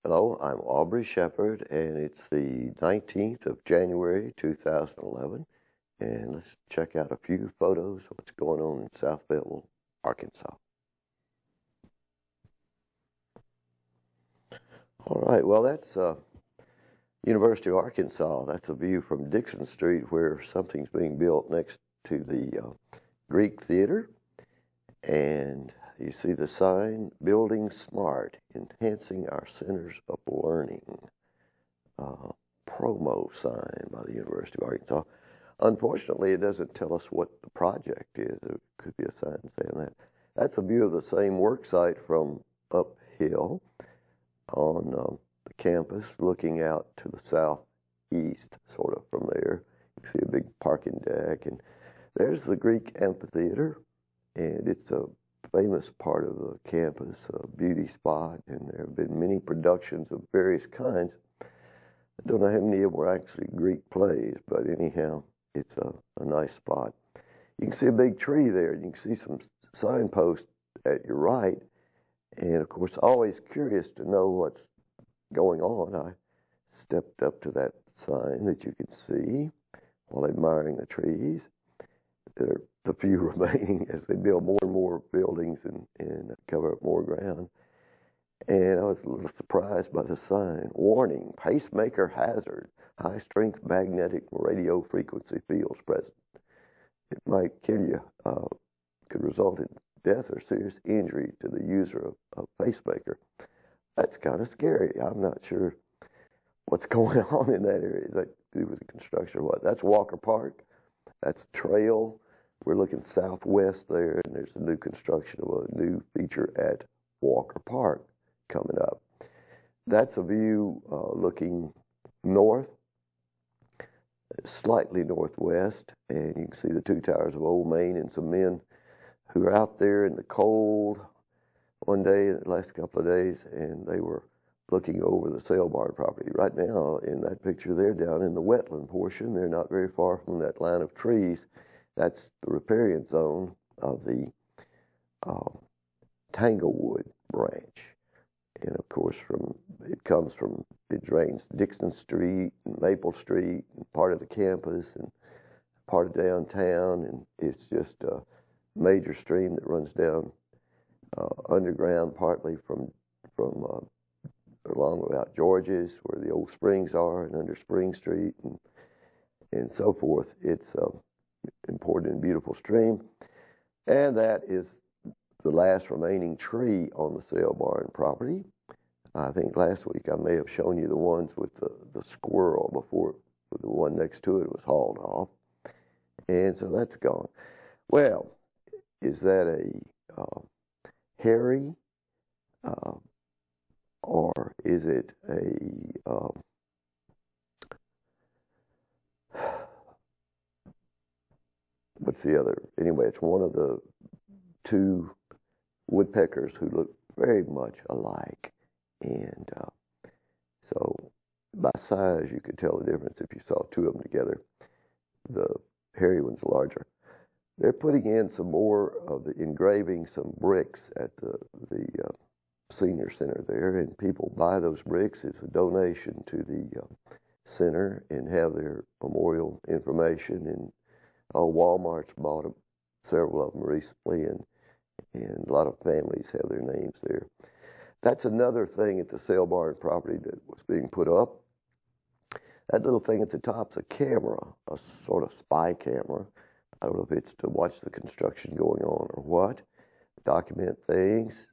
Hello, I'm Aubrey Shepherd, and it's the 19th of January 2011, and let's check out a few photos of what's going on in South Fayetteville, Arkansas. All right, well, that's University of Arkansas. That's a view from Dixon Street where something's being built next to the Greek Theater, and you see the sign, Building Smart, Enhancing Our Centers of Learning. Promo sign by the University of Arkansas. Unfortunately, it doesn't tell us what the project is. There could be a sign saying that. That's a view of the same work site from uphill on the campus, looking out to the southeast, sort of from there. You can see a big parking deck, and there's the Greek Amphitheater, and it's a famous part of the campus, a beauty spot, and there have been many productions of various kinds. I don't know how many of them were actually Greek plays, but anyhow, it's a nice spot. You can see a big tree there. You can see some signposts at your right, and of course, always curious to know what's going on. I stepped up to that sign that you can see while admiring the trees. There are the few remaining as they build more and more buildings and cover up more ground. And I was a little surprised by the sign. Warning, pacemaker hazard, high strength magnetic radio frequency fields present. It might kill you, could result in death or serious injury to the user of pacemaker. That's kind of scary. I'm not sure what's going on in that area. Is that to do with the construction or what? That's Walker Park. That's Trail. We're looking southwest there, and there's a new construction of a new feature at Walker Park coming up. That's a view looking north, slightly northwest, and you can see the two towers of Old Main and some men who are out there in the cold one day, the last couple of days, and they were looking over the sale barn property. Right now, in that picture, they're down in the wetland portion. They're not very far from that line of trees. That's the riparian zone of the Tanglewood branch. And of course, it drains Dixon Street and Maple Street and part of the campus and part of downtown. And it's just a major stream that runs down underground, partly from along about George's, where the old springs are, and under Spring Street and so forth. It's important and beautiful stream, and that is the last remaining tree on the sale barn property. I think last week I may have shown you the ones with the squirrel before the one next to it was hauled off, and so that's gone. Well, is that a hairy or is it a what's the other? Anyway, it's one of the two woodpeckers who look very much alike. And so by size, you could tell the difference if you saw two of them together. The hairy one's larger. They're putting in some more of the engraving, some bricks at the senior center there, and people buy those bricks. It's a donation to the center and have their memorial information. And Walmart's bought several of them recently, and a lot of families have their names there. That's another thing at the sale barn property that was being put up. That little thing at the top's a camera, a sort of spy camera. I don't know if it's to watch the construction going on or what, document things,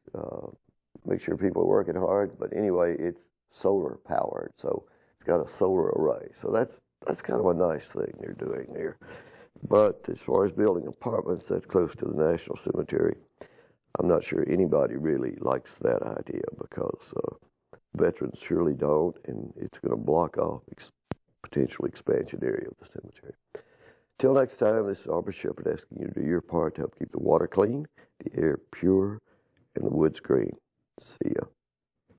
make sure people are working hard. But anyway, it's solar powered, so it's got a solar array. So that's kind of a nice thing they're doing there. But as far as building apartments that close to the National Cemetery, I'm not sure anybody really likes that idea, because veterans surely don't, and it's going to block off potential expansion area of the cemetery. Till next time, this is Aubrey Shepherd asking you to do your part to help keep the water clean, the air pure, and the woods green. See ya.